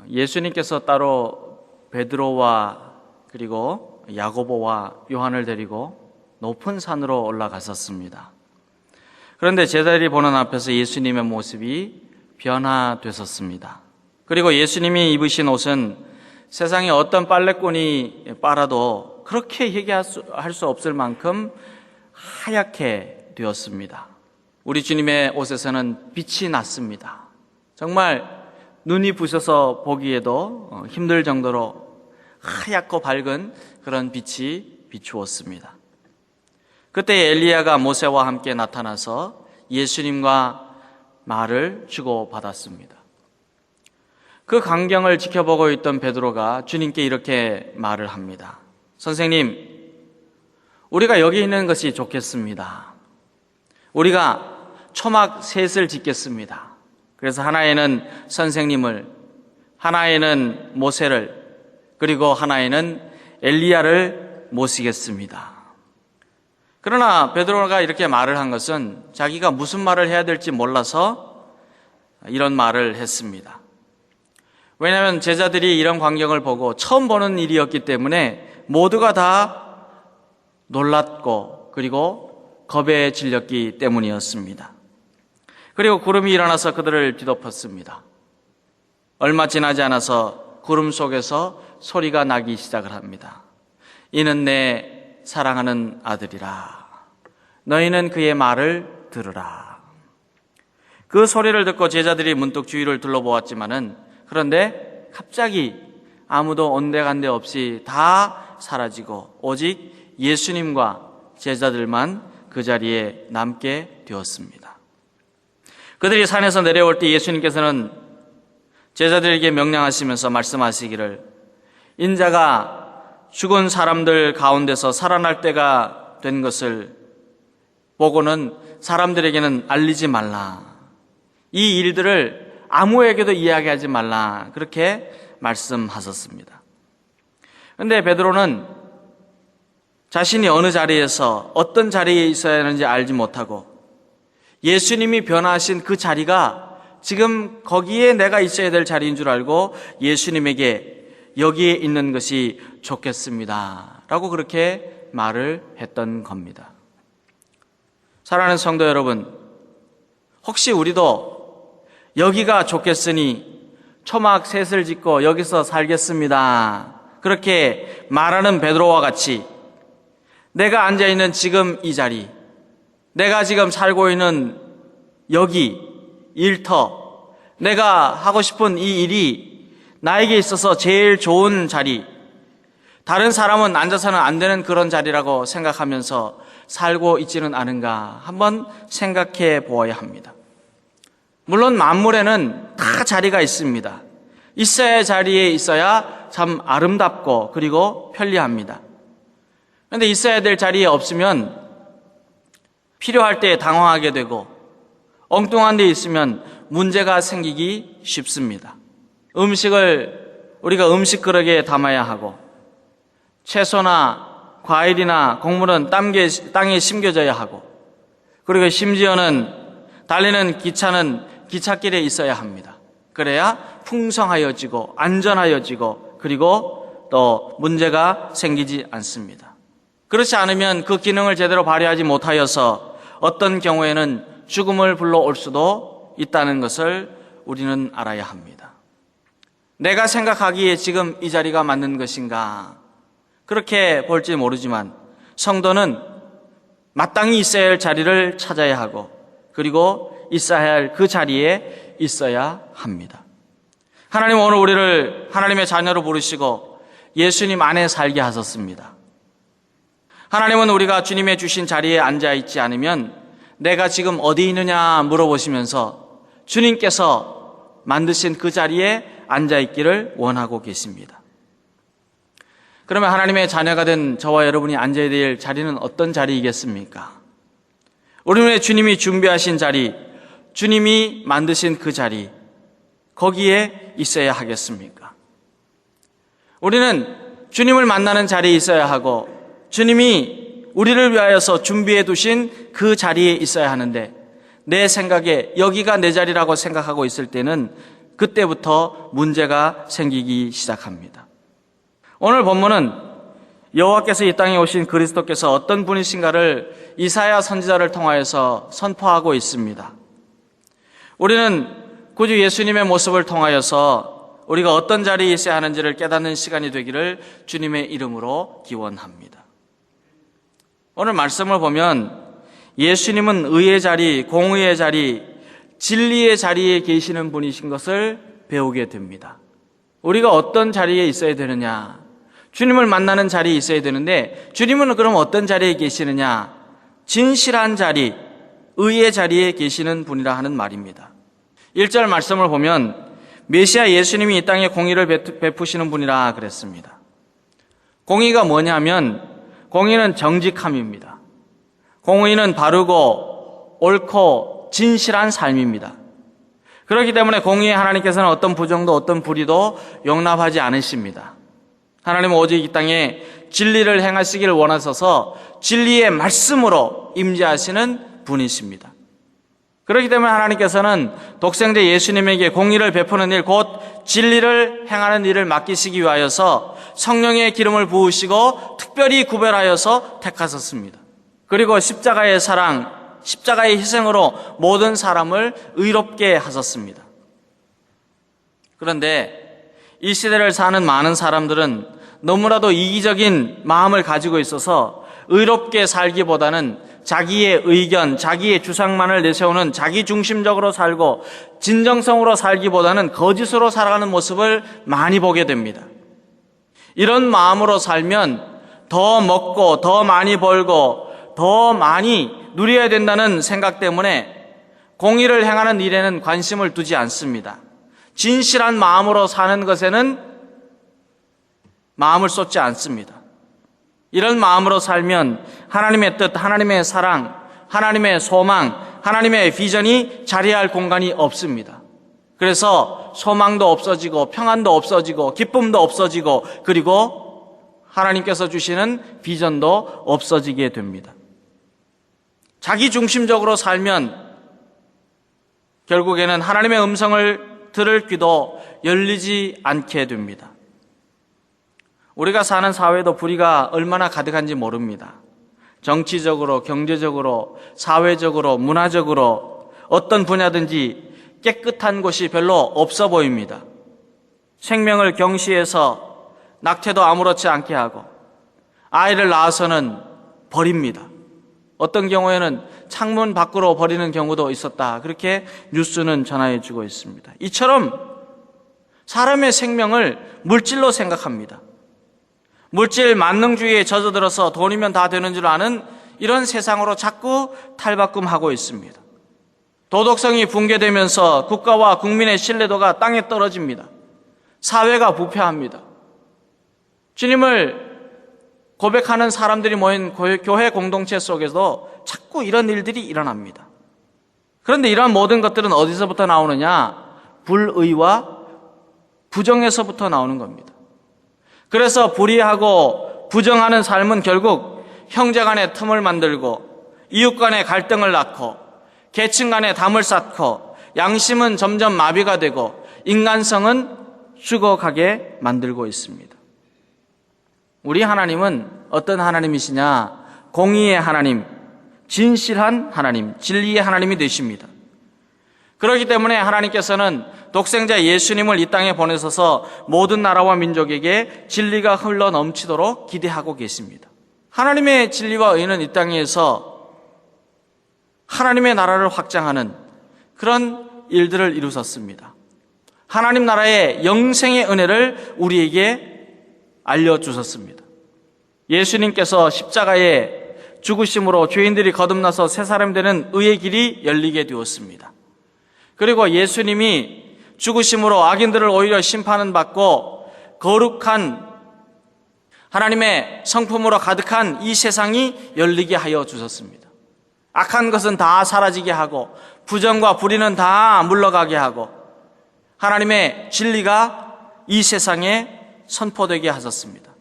예수님께서 따로 베드로와 그리고 야고보와 요한을 데리고 높은 산으로 올라갔었습니다. 그런데 제자들이 보는 앞에서 예수님의 모습이 변화됐었습니다. 그리고 예수님이 입으신 옷은 세상에 어떤 빨래꾼이 빨아도 그렇게 희귀할 수 없을 만큼 하얗게 되었습니다. 우리 주님의 옷에서는 빛이 났습니다. 정말 눈이 부셔서 보기에도 힘들 정도로 하얗고 밝은 그런 빛이 비추었습니다. 그때 엘리야가 모세와 함께 나타나서 예수님과 말을 주고받았습니다. 그 광경을 지켜보고 있던 베드로가 주님께 이렇게 말을 합니다. 선생님, 우리가 여기 있는 것이 좋겠습니다. 우리가 초막 셋을 짓겠습니다. 그래서 하나에는 선생님을, 하나에는 모세를, 그리고 하나에는 엘리야를 모시겠습니다. 그러나 베드로가 이렇게 말을 한 것은 자기가 무슨 말을 해야 될지 몰라서 이런 말을 했습니다. 왜냐하면 제자들이 이런 광경을 보고 처음 보는 일이었기 때문에 모두가 다 놀랐고 그리고 겁에 질렸기 때문이었습니다. 그리고 구름이 일어나서 그들을 뒤덮었습니다. 얼마 지나지 않아서 구름 속에서 소리가 나기 시작을 합니다. 이는 내 사랑하는 아들이라. 너희는 그의 말을 들으라. 그 소리를 듣고 제자들이 문득 주위를 둘러보았지만은 그런데 갑자기 아무도 온데간데 없이 다 사라지고 오직 예수님과 제자들만 그 자리에 남게 되었습니다. 그들이 산에서 내려올 때 예수님께서는 제자들에게 명령하시면서 말씀하시기를 인자가 죽은 사람들 가운데서 살아날 때가 된 것을 보고는 사람들에게는 알리지 말라. 이 일들을 아무에게도 이야기하지 말라. 그렇게 말씀하셨습니다. 그런데 베드로는 자신이 어느 자리에서 어떤 자리에 있어야 하는지 알지 못하고 예수님이 변화하신 그 자리가 지금 거기에 내가 있어야 될 자리인 줄 알고 예수님에게 여기에 있는 것이 좋겠습니다. 라고 그렇게 말을 했던 겁니다. 사랑하는 성도 여러분, 혹시 우리도 여기가 좋겠으니 초막 셋을 짓고 여기서 살겠습니다. 그렇게 말하는 베드로와 같이 내가 앉아있는 지금 이 자리, 내가 지금 살고 있는 여기 일터, 내가 하고 싶은 이 일이 나에게 있어서 제일 좋은 자리, 다른 사람은 앉아서는 안 되는 그런 자리라고 생각하면서 살고 있지는 않은가 한번 생각해 보아야 합니다. 물론 만물에는 다 자리가 있습니다. 있어야 할 자리에 있어야 참 아름답고 그리고 편리합니다. 그런데 있어야 될 자리에 없으면 필요할 때 당황하게 되고 엉뚱한 데 있으면 문제가 생기기 쉽습니다. 음식을 우리가 음식 그릇에 담아야 하고 채소나 과일이나 곡물은 땅에 심겨져야 하고 그리고 심지어는 달리는 기차는 기찻길에 있어야 합니다. 그래야 풍성하여지고 안전하여지고 그리고 또 문제가 생기지 않습니다. 그렇지 않으면 그 기능을 제대로 발휘하지 못하여서 어떤 경우에는 죽음을 불러올 수도 있다는 것을 우리는 알아야 합니다. 내가 생각하기에 지금 이 자리가 맞는 것인가? 그렇게 볼지 모르지만 성도는 마땅히 있어야 할 자리를 찾아야 하고 그리고 있어야 할 그 자리에 있어야 합니다. 하나님은 오늘 우리를 하나님의 자녀로 부르시고 예수님 안에 살게 하셨습니다. 하나님은 우리가 주님의 주신 자리에 앉아있지 않으면 내가 지금 어디 있느냐 물어보시면서 주님께서 만드신 그 자리에 앉아있기를 원하고 계십니다. 그러면 하나님의 자녀가 된 저와 여러분이 앉아야 될 자리는 어떤 자리이겠습니까? 우리는 주님이 준비하신 자리, 주님이 만드신 그 자리, 거기에 있어야 하겠습니까? 우리는 주님을 만나는 자리에 있어야 하고 주님이 우리를 위하여서 준비해 두신 그 자리에 있어야 하는데 내 생각에 여기가 내 자리라고 생각하고 있을 때는 그때부터 문제가 생기기 시작합니다. 오늘 본문은 여호와께서 이 땅에 오신 그리스도께서 어떤 분이신가를 이사야 선지자를 통하여서 선포하고 있습니다. 우리는 구주 예수님의 모습을 통하여서 우리가 어떤 자리에 있어야 하는지를 깨닫는 시간이 되기를 주님의 이름으로 기원합니다. 오늘 말씀을 보면 예수님은 의의 자리, 공의의 자리, 진리의 자리에 계시는 분이신 것을 배우게 됩니다. 우리가 어떤 자리에 있어야 되느냐? 주님을 만나는 자리에 있어야 되는데 주님은 그럼 어떤 자리에 계시느냐? 진실한 자리, 의의 자리에 계시는 분이라 하는 말입니다. 1절 말씀을 보면 메시아 예수님이 이 땅에 공의를 베푸시는 분이라 그랬습니다. 공의가 뭐냐면 공의는 정직함입니다. 공의는 바르고 옳고 진실한 삶입니다. 그렇기 때문에 공의의 하나님께서는 어떤 부정도 어떤 불의도 용납하지 않으십니다. 하나님은 오직 이 땅에 진리를 행하시기를 원하셔서 진리의 말씀으로 임재하시는 분이십니다. 그렇기 때문에 하나님께서는 독생자 예수님에게 공의를 베푸는 일, 곧 진리를 행하는 일을 맡기시기 위하여서 성령의 기름을 부으시고 특별히 구별하여서 택하셨습니다. 그리고 십자가의 사랑, 십자가의 희생으로 모든 사람을 의롭게 하셨습니다. 그런데 이 시대를 사는 많은 사람들은 너무나도 이기적인 마음을 가지고 있어서 의롭게 살기보다는 자기의 의견, 자기의 주장만을 내세우는 자기 중심적으로 살고 진정성으로 살기보다는 거짓으로 살아가는 모습을 많이 보게 됩니다. 이런 마음으로 살면 더 먹고 더 많이 벌고 더 많이 누려야 된다는 생각 때문에 공의를 행하는 일에는 관심을 두지 않습니다. 진실한 마음으로 사는 것에는 마음을 쏟지 않습니다. 이런 마음으로 살면 하나님의 뜻, 하나님의 사랑, 하나님의 소망, 하나님의 비전이 자리할 공간이 없습니다. 그래서 소망도 없어지고 평안도 없어지고 기쁨도 없어지고 그리고 하나님께서 주시는 비전도 없어지게 됩니다. 자기 중심적으로 살면 결국에는 하나님의 음성을 들을 귀도 열리지 않게 됩니다. 우리가 사는 사회도 불의가 얼마나 가득한지 모릅니다. 정치적으로, 경제적으로, 사회적으로, 문화적으로 어떤 분야든지 깨끗한 곳이 별로 없어 보입니다. 생명을 경시해서 낙태도 아무렇지 않게 하고 아이를 낳아서는 버립니다. 어떤 경우에는 창문 밖으로 버리는 경우도 있었다. 그렇게 뉴스는 전해주고 있습니다. 이처럼 사람의 생명을 물질로 생각합니다. 물질 만능주의에 젖어들어서 돈이면 다 되는 줄 아는 이런 세상으로 자꾸 탈바꿈하고 있습니다. 도덕성이 붕괴되면서 국가와 국민의 신뢰도가 땅에 떨어집니다. 사회가 부패합니다. 주님을 고백하는 사람들이 모인 교회 공동체 속에서 자꾸 이런 일들이 일어납니다. 그런데 이러한 모든 것들은 어디서부터 나오느냐? 불의와 부정에서부터 나오는 겁니다. 그래서 불의하고 부정하는 삶은 결국 형제 간에 틈을 만들고 이웃 간에 갈등을 낳고 계층 간에 담을 쌓고 양심은 점점 마비가 되고 인간성은 죽어가게 만들고 있습니다. 우리 하나님은 어떤 하나님이시냐? 공의의 하나님, 진실한 하나님, 진리의 하나님이 되십니다. 그렇기 때문에 하나님께서는 독생자 예수님을 이 땅에 보내셔서 모든 나라와 민족에게 진리가 흘러 넘치도록 기대하고 계십니다. 하나님의 진리와 의는 이 땅에서 하나님의 나라를 확장하는 그런 일들을 이루셨습니다. 하나님 나라의 영생의 은혜를 우리에게 알려주셨습니다. 예수님께서 십자가에 죽으심으로 죄인들이 거듭나서 새 사람 되는 의의 길이 열리게 되었습니다. 그리고 예수님이 죽으심으로 악인들을 오히려 심판은 받고 거룩한 하나님의 성품으로 가득한 이 세상이 열리게 하여 주셨습니다. 악한 것은 다 사라지게 하고 부정과 불의는 다 물러가게 하고 하나님의 진리가 이 세상에 선포되게 하셨습니다.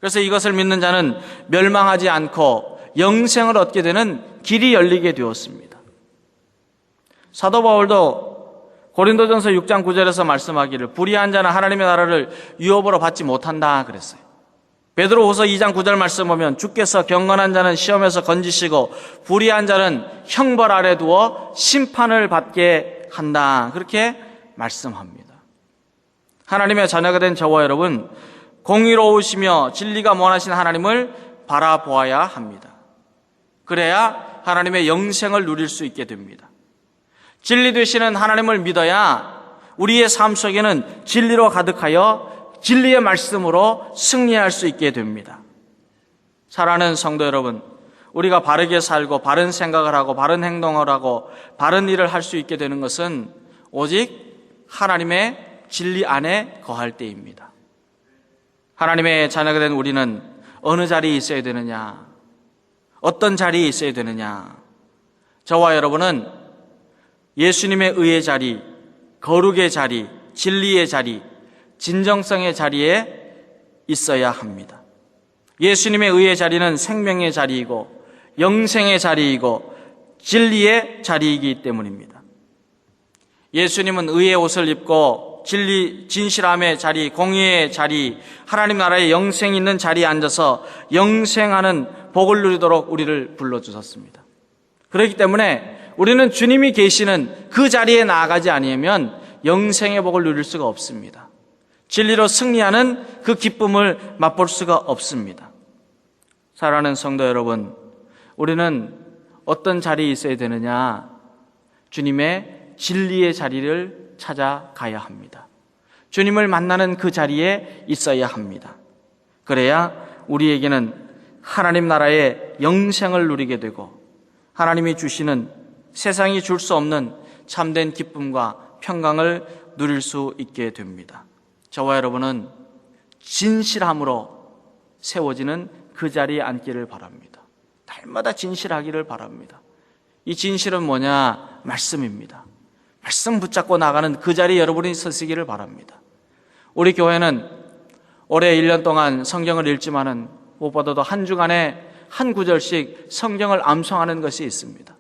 그래서 이것을 믿는 자는 멸망하지 않고 영생을 얻게 되는 길이 열리게 되었습니다. 사도 바울도 고린도전서 6장 9절에서 말씀하기를 불의한 자는 하나님의 나라를 유업으로 받지 못한다 그랬어요. 베드로후서 2장 9절 말씀 보면 주께서 경건한 자는 시험에서 건지시고 불의한 자는 형벌 아래 두어 심판을 받게 한다. 그렇게 말씀합니다. 하나님의 자녀가 된 저와 여러분, 공의로우시며 진리가 원하신 하나님을 바라보아야 합니다. 그래야 하나님의 영생을 누릴 수 있게 됩니다. 진리 되시는 하나님을 믿어야 우리의 삶 속에는 진리로 가득하여 진리의 말씀으로 승리할 수 있게 됩니다. 사랑하는 성도 여러분, 우리가 바르게 살고 바른 생각을 하고 바른 행동을 하고 바른 일을 할 수 있게 되는 것은 오직 하나님의 진리 안에 거할 때입니다. 하나님의 자녀가 된 우리는 어느 자리에 있어야 되느냐? 어떤 자리에 있어야 되느냐? 저와 여러분은 예수님의 의의 자리, 거룩의 자리, 진리의 자리, 진정성의 자리에 있어야 합니다. 예수님의 의의 자리는 생명의 자리이고 영생의 자리이고 진리의 자리이기 때문입니다. 예수님은 의의 옷을 입고 진리, 진실함의 자리, 공의의 자리, 하나님 나라의 영생이 있는 자리에 앉아서 영생하는 복을 누리도록 우리를 불러주셨습니다. 그렇기 때문에 우리는 주님이 계시는 그 자리에 나아가지 아니하면 영생의 복을 누릴 수가 없습니다. 진리로 승리하는 그 기쁨을 맛볼 수가 없습니다. 사랑하는 성도 여러분, 우리는 어떤 자리에 있어야 되느냐? 주님의 진리의 자리를 찾아가야 합니다. 주님을 만나는 그 자리에 있어야 합니다. 그래야 우리에게는 하나님 나라의 영생을 누리게 되고 하나님이 주시는 세상이 줄 수 없는 참된 기쁨과 평강을 누릴 수 있게 됩니다. 저와 여러분은 진실함으로 세워지는 그 자리에 앉기를 바랍니다. 날마다 진실하기를 바랍니다. 이 진실은 뭐냐? 말씀입니다. 말씀 붙잡고 나가는 그 자리에 여러분이 서시기를 바랍니다. 우리 교회는 올해 1년 동안 성경을 읽지만은 무엇보다도 한 주간에 한 구절씩 성경을 암송하는 것이 있습니다.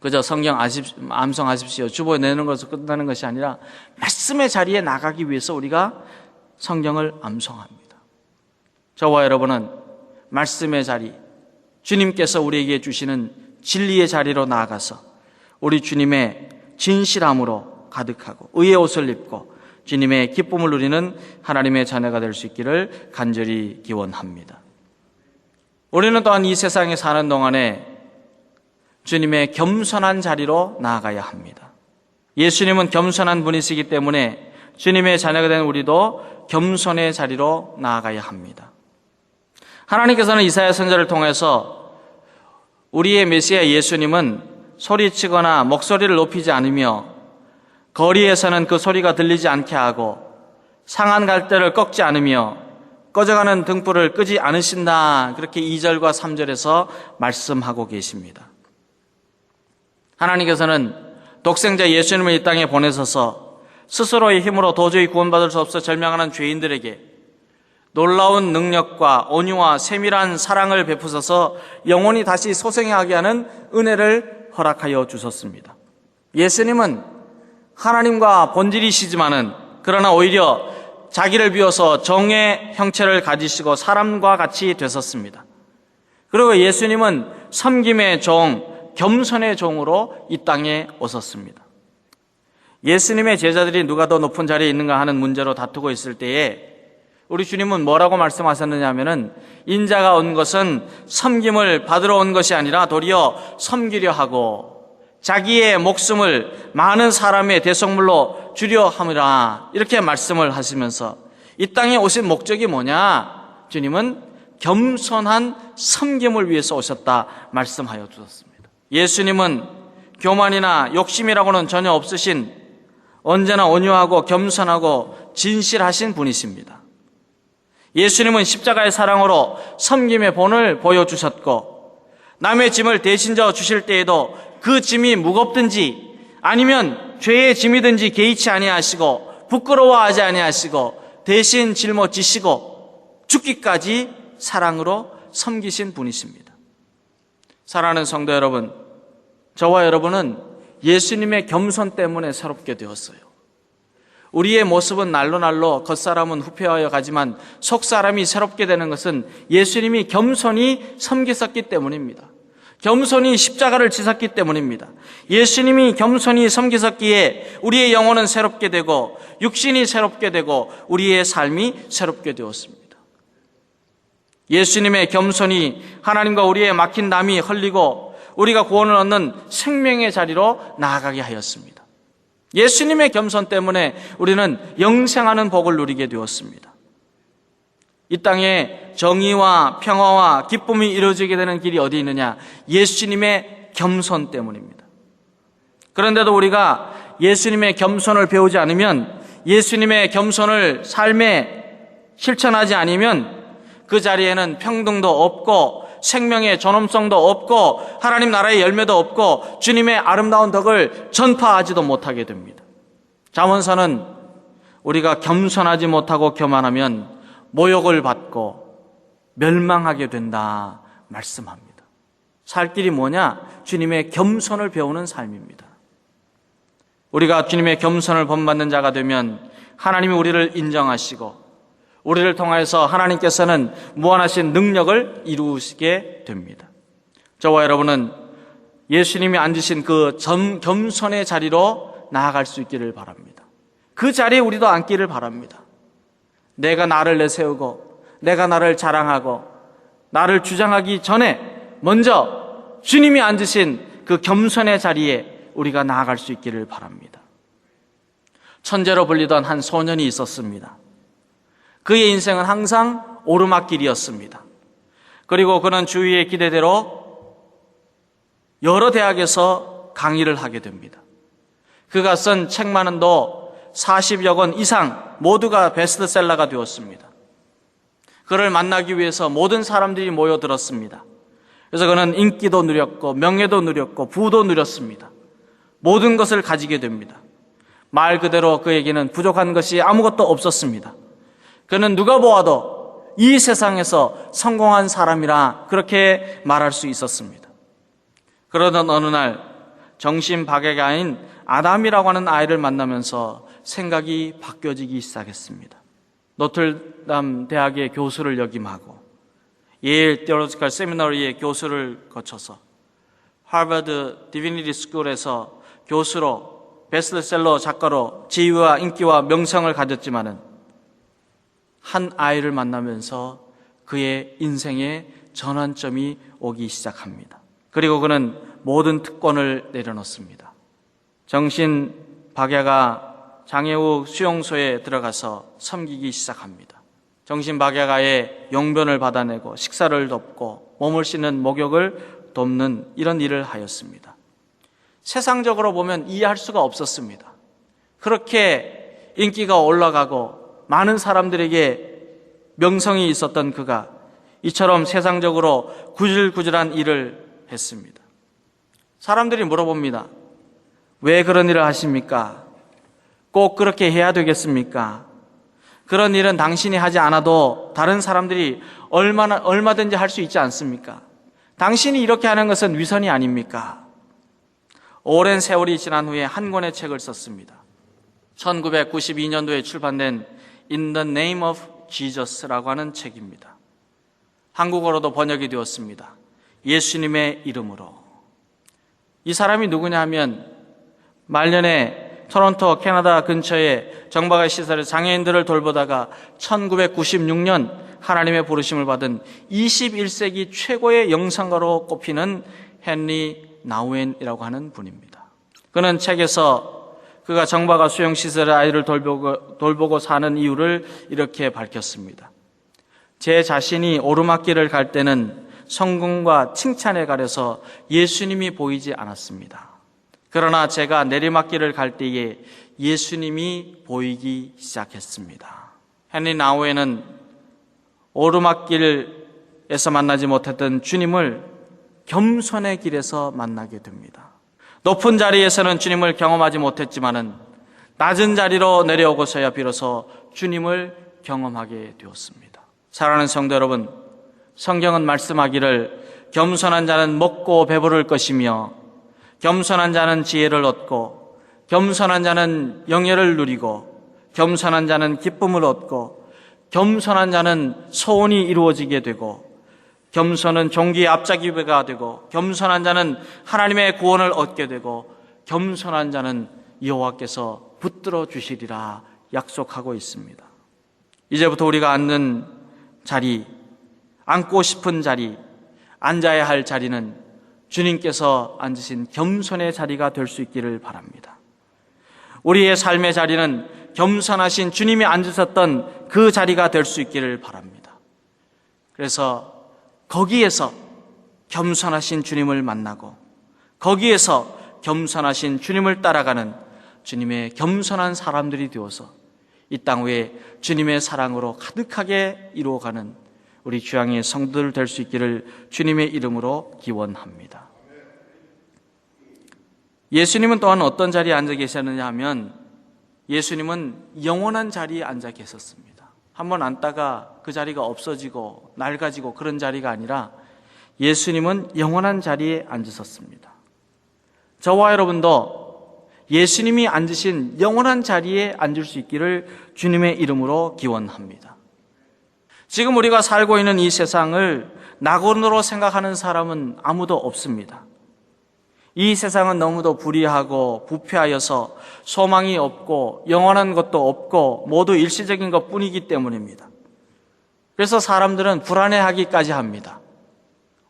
그저 성경 암송하십시오, 주보에 내는 것으로 끝나는 것이 아니라 말씀의 자리에 나가기 위해서 우리가 성경을 암송합니다. 저와 여러분은 말씀의 자리, 주님께서 우리에게 주시는 진리의 자리로 나아가서 우리 주님의 진실함으로 가득하고 의의 옷을 입고 주님의 기쁨을 누리는 하나님의 자녀가 될 수 있기를 간절히 기원합니다. 우리는 또한 이 세상에 사는 동안에 주님의 겸손한 자리로 나아가야 합니다. 예수님은 겸손한 분이시기 때문에 주님의 자녀가 된 우리도 겸손의 자리로 나아가야 합니다. 하나님께서는 이사야 선지자를 통해서 우리의 메시아 예수님은 소리치거나 목소리를 높이지 않으며 거리에서는 그 소리가 들리지 않게 하고 상한 갈대를 꺾지 않으며 꺼져가는 등불을 끄지 않으신다. 그렇게 2절과 3절에서 말씀하고 계십니다. 하나님께서는 독생자 예수님을 이 땅에 보내셔서 스스로의 힘으로 도저히 구원받을 수 없어 절망하는 죄인들에게 놀라운 능력과 온유와 세밀한 사랑을 베푸셔서 영원히 다시 소생하게 하는 은혜를 허락하여 주셨습니다. 예수님은 하나님과 본질이시지만은 그러나 오히려 자기를 비워서 정의 형체를 가지시고 사람과 같이 되셨습니다. 그리고 예수님은 섬김의 종, 겸손의 종으로 이 땅에 오셨습니다. 예수님의 제자들이 누가 더 높은 자리에 있는가 하는 문제로 다투고 있을 때에 우리 주님은 뭐라고 말씀하셨느냐 하면은 인자가 온 것은 섬김을 받으러 온 것이 아니라 도리어 섬기려 하고 자기의 목숨을 많은 사람의 대속물로 주려 함이라, 이렇게 말씀을 하시면서 이 땅에 오신 목적이 뭐냐? 주님은 겸손한 섬김을 위해서 오셨다 말씀하여 주셨습니다. 예수님은 교만이나 욕심이라고는 전혀 없으신 언제나 온유하고 겸손하고 진실하신 분이십니다. 예수님은 십자가의 사랑으로 섬김의 본을 보여주셨고 남의 짐을 대신 져 주실 때에도 그 짐이 무겁든지 아니면 죄의 짐이든지 개의치 아니하시고 부끄러워하지 아니하시고 대신 짊어지시고 죽기까지 사랑으로 섬기신 분이십니다. 사랑하는 성도 여러분, 저와 여러분은 예수님의 겸손 때문에 새롭게 되었어요. 우리의 모습은 날로 겉사람은 후패하여 가지만 속사람이 새롭게 되는 것은 예수님이 겸손히 섬기셨기 때문입니다. 겸손히 십자가를 지셨기 때문입니다. 예수님이 겸손히 섬기셨기에 우리의 영혼은 새롭게 되고 육신이 새롭게 되고 우리의 삶이 새롭게 되었습니다. 예수님의 겸손이 하나님과 우리의 막힌 담이 흘리고 우리가 구원을 얻는 생명의 자리로 나아가게 하였습니다. 예수님의 겸손 때문에 우리는 영생하는 복을 누리게 되었습니다. 이 땅에 정의와 평화와 기쁨이 이루어지게 되는 길이 어디 있느냐? 예수님의 겸손 때문입니다. 그런데도 우리가 예수님의 겸손을 배우지 않으면, 예수님의 겸손을 삶에 실천하지 않으면 그 자리에는 평등도 없고 생명의 존엄성도 없고 하나님 나라의 열매도 없고 주님의 아름다운 덕을 전파하지도 못하게 됩니다. 잠언서는 우리가 겸손하지 못하고 교만하면 모욕을 받고 멸망하게 된다 말씀합니다. 살 길이 뭐냐? 주님의 겸손을 배우는 삶입니다. 우리가 주님의 겸손을 본받는 자가 되면 하나님이 우리를 인정하시고 우리를 통하여서 하나님께서는 무한하신 능력을 이루시게 됩니다. 저와 여러분은 예수님이 앉으신 그 겸손의 자리로 나아갈 수 있기를 바랍니다. 그 자리에 우리도 앉기를 바랍니다. 내가 나를 내세우고 내가 나를 자랑하고 나를 주장하기 전에 먼저 주님이 앉으신 그 겸손의 자리에 우리가 나아갈 수 있기를 바랍니다. 천재로 불리던 한 소년이 있었습니다. 그의 인생은 항상 오르막길이었습니다. 그리고 그는 주위의 기대대로 여러 대학에서 강의를 하게 됩니다. 그가 쓴 책만은도 40여 권 이상 모두가 베스트셀러가 되었습니다. 그를 만나기 위해서 모든 사람들이 모여들었습니다. 그래서 그는 인기도 누렸고 명예도 누렸고 부도 누렸습니다. 모든 것을 가지게 됩니다. 말 그대로 그에게는 부족한 것이 아무것도 없었습니다. 그는 누가 보아도 이 세상에서 성공한 사람이라 그렇게 말할 수 있었습니다. 그러던 어느 날 정신박약이 아닌 아담이라고 하는 아이를 만나면서 생각이 바뀌어지기 시작했습니다. 노틀담 대학의 교수를 역임하고 예일 테올로지컬 세미너리의 교수를 거쳐서 하버드 디비니티 스쿨에서 교수로 베스트셀러 작가로 지위와 인기와 명성을 가졌지만은 한 아이를 만나면서 그의 인생의 전환점이 오기 시작합니다. 그리고 그는 모든 특권을 내려놓습니다. 정신박야가 장애우 수용소에 들어가서 섬기기 시작합니다. 정신박야가의 용변을 받아내고 식사를 돕고 몸을 씻는 목욕을 돕는 이런 일을 하였습니다. 세상적으로 보면 이해할 수가 없었습니다. 그렇게 인기가 올라가고 많은 사람들에게 명성이 있었던 그가 이처럼 세상적으로 구질구질한 일을 했습니다. 사람들이 물어봅니다. 왜 그런 일을 하십니까? 꼭 그렇게 해야 되겠습니까? 그런 일은 당신이 하지 않아도 다른 사람들이 얼마든지 할 수 있지 않습니까? 당신이 이렇게 하는 것은 위선이 아닙니까? 오랜 세월이 지난 후에 한 권의 책을 썼습니다. 1992년도에 출판된 In the Name of Jesus라고 하는 책입니다. 한국어로도 번역이 되었습니다. 예수님의 이름으로. 이 사람이 누구냐 하면 말년에 토론토 캐나다 근처에 정박의 시설의 장애인들을 돌보다가 1996년 하나님의 부르심을 받은 21세기 최고의 영상가로 꼽히는 헨리 나우엔이라고 하는 분입니다. 그는 책에서 그가 정박아 수용시설의 아이를 돌보고 사는 이유를 이렇게 밝혔습니다. 제 자신이 오르막길을 갈 때는 성공과 칭찬에 가려서 예수님이 보이지 않았습니다. 그러나 제가 내리막길을 갈 때에 예수님이 보이기 시작했습니다. 헨리 나우엔은 오르막길에서 만나지 못했던 주님을 겸손의 길에서 만나게 됩니다. 높은 자리에서는 주님을 경험하지 못했지만은 낮은 자리로 내려오고서야 비로소 주님을 경험하게 되었습니다. 사랑하는 성도 여러분, 성경은 말씀하기를 겸손한 자는 먹고 배부를 것이며 겸손한 자는 지혜를 얻고, 겸손한 자는 영예를 누리고, 겸손한 자는 기쁨을 얻고, 겸손한 자는 소원이 이루어지게 되고, 겸손은 종기의 앞잡이가 되고, 겸손한 자는 하나님의 구원을 얻게 되고, 겸손한 자는 여호와께서 붙들어 주시리라 약속하고 있습니다. 이제부터 우리가 앉는 자리, 앉고 싶은 자리, 앉아야 할 자리는 주님께서 앉으신 겸손의 자리가 될 수 있기를 바랍니다. 우리의 삶의 자리는 겸손하신 주님이 앉으셨던 그 자리가 될 수 있기를 바랍니다. 그래서 거기에서 겸손하신 주님을 만나고, 거기에서 겸손하신 주님을 따라가는 주님의 겸손한 사람들이 되어서 이 땅 위에 주님의 사랑으로 가득하게 이루어가는 우리 주양의 성도들 될 수 있기를 주님의 이름으로 기원합니다. 예수님은 또한 어떤 자리에 앉아 계셨느냐 하면, 예수님은 영원한 자리에 앉아 계셨습니다. 한번 앉다가 그 자리가 없어지고 낡아지고 그런 자리가 아니라 예수님은 영원한 자리에 앉으셨습니다. 저와 여러분도 예수님이 앉으신 영원한 자리에 앉을 수 있기를 주님의 이름으로 기원합니다. 지금 우리가 살고 있는 이 세상을 낙원으로 생각하는 사람은 아무도 없습니다. 이 세상은 너무도 불의하고 부패하여서 소망이 없고 영원한 것도 없고 모두 일시적인 것 뿐이기 때문입니다. 그래서 사람들은 불안해하기까지 합니다.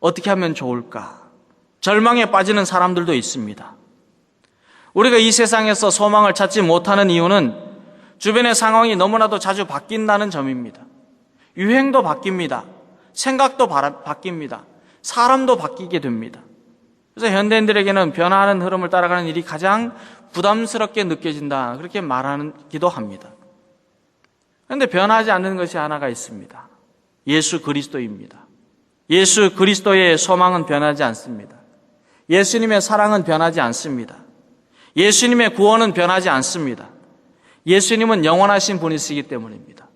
어떻게 하면 좋을까? 절망에 빠지는 사람들도 있습니다. 우리가 이 세상에서 소망을 찾지 못하는 이유는 주변의 상황이 너무나도 자주 바뀐다는 점입니다. 유행도 바뀝니다. 생각도 바뀝니다. 사람도 바뀌게 됩니다. 그래서 현대인들에게는 변화하는 흐름을 따라가는 일이 가장 부담스럽게 느껴진다, 그렇게 말하기도 합니다. 그런데 변하지 않는 것이 하나가 있습니다. 예수 그리스도입니다. 예수 그리스도의 소망은 변하지 않습니다. 예수님의 사랑은 변하지 않습니다. 예수님의 구원은 변하지 않습니다. 예수님은 영원하신 분이시기 때문입니다.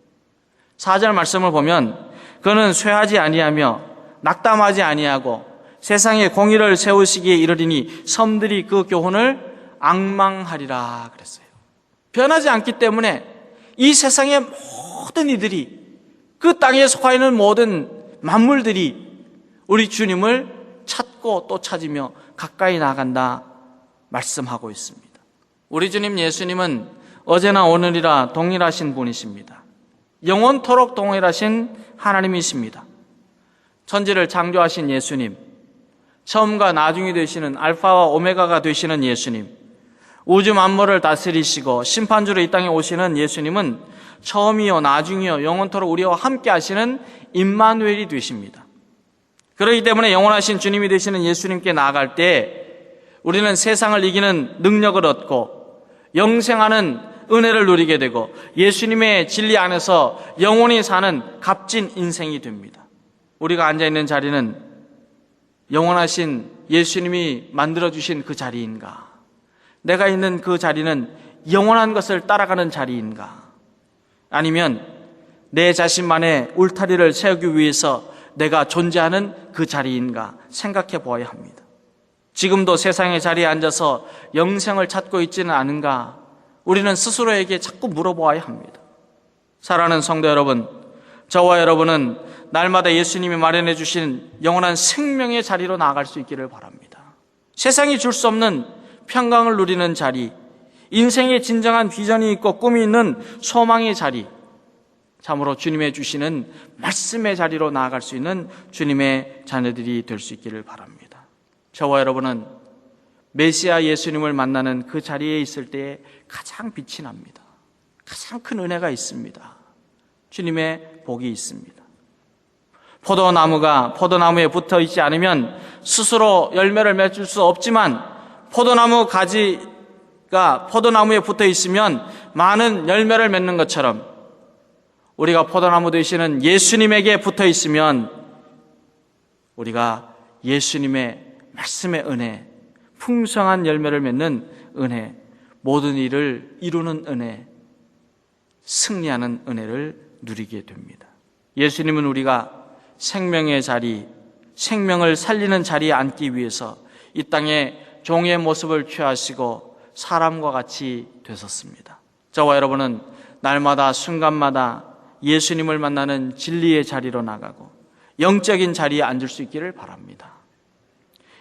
4절 말씀을 보면, 그는 쇠하지 아니하며 낙담하지 아니하고 세상에 공의를 세우시기에 이르리니 섬들이 그 교훈을 앙망하리라 그랬어요. 변하지 않기 때문에 이 세상의 모든 이들이, 그 땅에 속하 있는 모든 만물들이 우리 주님을 찾고 또 찾으며 가까이 나간다 말씀하고 있습니다. 우리 주님 예수님은 어제나 오늘이라 동일하신 분이십니다. 영원토록 동일하신 하나님이십니다. 천지를 창조하신 예수님, 처음과 나중이 되시는 알파와 오메가가 되시는 예수님, 우주 만물을 다스리시고 심판주로 이 땅에 오시는 예수님은 처음이요 나중이요 영원토록 우리와 함께 하시는 임마누엘이 되십니다. 그렇기 때문에 영원하신 주님이 되시는 예수님께 나아갈 때 우리는 세상을 이기는 능력을 얻고 영생하는 은혜를 누리게 되고 예수님의 진리 안에서 영원히 사는 값진 인생이 됩니다. 우리가 앉아있는 자리는 영원하신 예수님이 만들어주신 그 자리인가? 내가 있는 그 자리는 영원한 것을 따라가는 자리인가? 아니면 내 자신만의 울타리를 세우기 위해서 내가 존재하는 그 자리인가 생각해 보아야 합니다. 지금도 세상의 자리에 앉아서 영생을 찾고 있지는 않은가? 우리는 스스로에게 자꾸 물어보아야 합니다. 사랑하는 성도 여러분, 저와 여러분은 날마다 예수님이 마련해 주신 영원한 생명의 자리로 나아갈 수 있기를 바랍니다. 세상이 줄 수 없는 평강을 누리는 자리, 인생의 진정한 비전이 있고 꿈이 있는 소망의 자리, 참으로 주님의 주시는 말씀의 자리로 나아갈 수 있는 주님의 자녀들이 될 수 있기를 바랍니다. 저와 여러분은 메시아 예수님을 만나는 그 자리에 있을 때에 가장 빛이 납니다. 가장 큰 은혜가 있습니다. 주님의 복이 있습니다. 포도나무가 포도나무에 붙어 있지 않으면 스스로 열매를 맺을 수 없지만 포도나무 가지가 포도나무에 붙어 있으면 많은 열매를 맺는 것처럼 우리가 포도나무 되시는 예수님에게 붙어 있으면 우리가 예수님의 말씀의 은혜, 풍성한 열매를 맺는 은혜, 모든 일을 이루는 은혜, 승리하는 은혜를 누리게 됩니다. 예수님은 우리가 생명의 자리, 생명을 살리는 자리에 앉기 위해서 이 땅에 종의 모습을 취하시고 사람과 같이 되셨습니다. 저와 여러분은 날마다 순간마다 예수님을 만나는 진리의 자리로 나가고 영적인 자리에 앉을 수 있기를 바랍니다.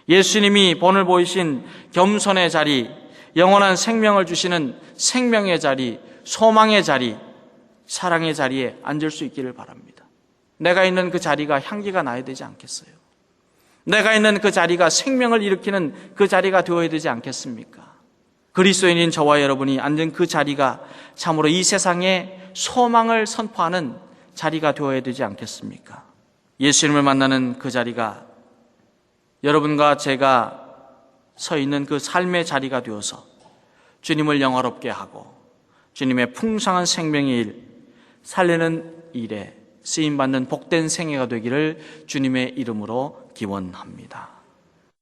예수님이 본을 보이신 겸손의 자리, 영원한 생명을 주시는 생명의 자리, 소망의 자리, 사랑의 자리에 앉을 수 있기를 바랍니다. 내가 있는 그 자리가 향기가 나야 되지 않겠어요? 내가 있는 그 자리가 생명을 일으키는 그 자리가 되어야 되지 않겠습니까? 그리스도인인 저와 여러분이 앉은 그 자리가 참으로 이 세상에 소망을 선포하는 자리가 되어야 되지 않겠습니까? 예수님을 만나는 그 자리가 여러분과 제가 서 있는 그 삶의 자리가 되어서 주님을 영화롭게 하고 주님의 풍성한 생명의 일, 살리는 일에 쓰임받는 복된 생애가 되기를 주님의 이름으로 기원합니다.